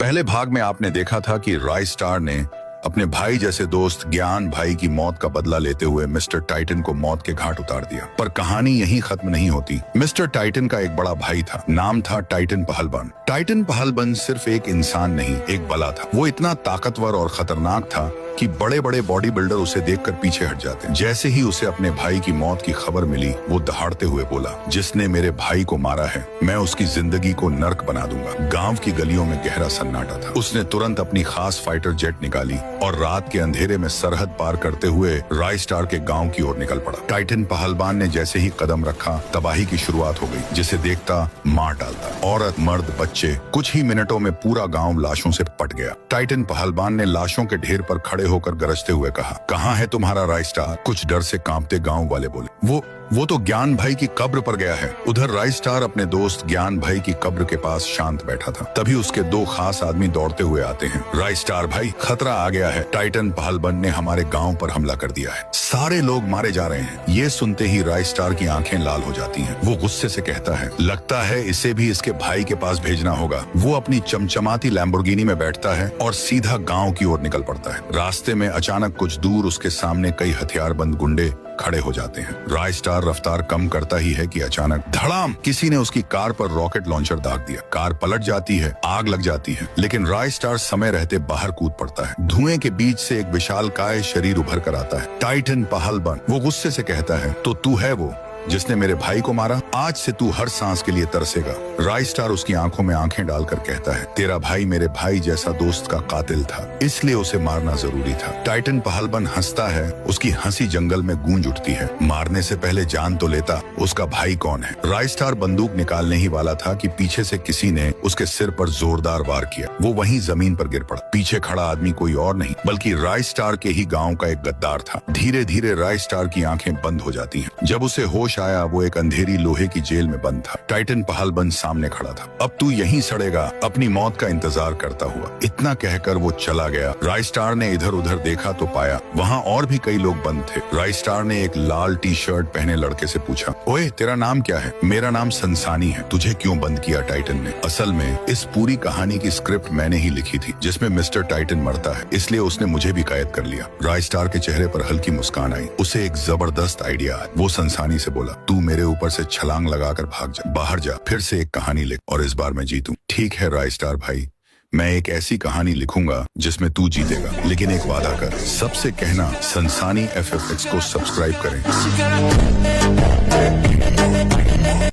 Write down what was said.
पहले भाग में आपने देखा था कि राय स्टार ने अपने भाई जैसे दोस्त ज्ञान भाई की मौत का बदला लेते हुए मिस्टर टाइटन को मौत के घाट उतार दिया। पर कहानी यहीं खत्म नहीं होती। मिस्टर टाइटन का एक बड़ा भाई था, नाम था टाइटन पहलवान। टाइटन पहलवान सिर्फ एक इंसान नहीं, एक बला था। वो इतना ताकतवर और खतरनाक था कि बड़े बड़े बॉडी बिल्डर उसे देखकर पीछे हट जाते। जैसे ही उसे अपने भाई की मौत की खबर मिली, वो दहाड़ते हुए बोला, जिसने मेरे भाई को मारा है, मैं उसकी जिंदगी को नर्क बना दूंगा। गांव की गलियों में गहरा सन्नाटा था। उसने तुरंत अपनी खास फाइटर जेट निकाली और रात के अंधेरे में सरहद पार करते हुए राय स्टार के गांव की ओर निकल पड़ा। टाइटन पहलवान ने जैसे ही कदम रखा, तबाही की शुरुआत हो गई। जिसे देखता मार डालता। औरत, मर्द, बच्चे, कुछ ही मिनटों में पूरा गांव लाशों से पट गया। टाइटन पहलवान ने लाशों के ढेर पर खड़े होकर गरजते हुए कहा, कहाँ है तुम्हारा राय स्टार? कुछ डर से कांपते गांव वाले बोले, वो तो ज्ञान भाई की कब्र पर गया है। उधर राय स्टार अपने दोस्त ज्ञान भाई की कब्र के पास शांत बैठा था। तभी उसके दो खास आदमी दौड़ते हुए आते हैं। राय स्टार भाई, खतरा आ गया है। टाइटन पहलवान ने हमारे गांव पर हमला कर दिया है। सारे लोग मारे जा रहे हैं। ये सुनते ही राय स्टार की आंखें लाल हो जाती हैं। वो गुस्से से कहता है, लगता है इसे भी इसके भाई के पास भेजना होगा। वो अपनी चमचमाती लैम्बोर्गिनी में बैठता है और सीधा गांव की ओर निकल पड़ता है। रास्ते में अचानक कुछ दूर उसके सामने कई हथियारबंद गुंडे खड़े हो जाते हैं। राय स्टार रफ्तार कम करता ही है कि अचानक धड़ाम, किसी ने उसकी कार पर रॉकेट लॉन्चर दाग दिया। कार पलट जाती है, आग लग जाती है, लेकिन राय स्टार समय रहते बाहर कूद पड़ता है। धुएं के बीच से एक विशालकाय शरीर उभर कर आता है। टाइटन पहलवान। वो गुस्से से कहता है, तो तू है वो जिसने मेरे भाई को मारा? आज से तू हर सांस के लिए तरसेगा। राय स्टार उसकी आंखों में आंखें डालकर कहता है, तेरा भाई मेरे भाई जैसा दोस्त का कातिल था, इसलिए उसे मारना जरूरी था। टाइटन पहलवान हंसता है। उसकी हंसी जंगल में गूंज उठती है। मारने से पहले जान तो लेता, उसका भाई कौन है? राय स्टार बंदूक निकालने ही वाला था कि पीछे से किसी ने उसके सिर पर जोरदार वार किया। वो वहीं जमीन पर गिर पड़ा। पीछे खड़ा आदमी कोई और नहीं बल्कि राय स्टार के ही गाँव का एक गद्दार था। धीरे धीरे राय स्टार की आंखें बंद हो जाती हैं। जब उसे होश आया, वो एक अंधेरी लोहे की जेल में बंद था। टाइटन पहलवान सामने खड़ा था। अब तू यहीं सड़ेगा, अपनी मौत का इंतजार करता हुआ। इतना कहकर वो चला गया। राय स्टार ने इधर उधर देखा तो पाया वहाँ और भी कई लोग बंद थे। राय स्टार ने एक लाल टी शर्ट पहने लड़के से पूछा, ओए तेरा नाम क्या है? मेरा नाम संसानी है। तुझे क्यों बंद किया? टाइटन ने। असल में इस पूरी कहानी की स्क्रिप्ट मैंने ही लिखी थी, जिसमें मिस्टर टाइटन मरता है, इसलिए उसने मुझे भी कैद कर लिया। राय स्टार के चेहरे पर हल्की मुस्कान आई। उसे एक जबरदस्त आइडिया आया। वो संसानी से बोला, तू मेरे ऊपर से छलांग लगाकर भाग जा, बाहर जा, फिर से एक कहानी लिख और इस बार मैं जीतूं। ठीक है राय स्टार भाई, मैं एक ऐसी कहानी लिखूंगा जिसमें तू जीतेगा, लेकिन एक वादा कर, सबसे कहना संसानी FFX को सब्सक्राइब करें।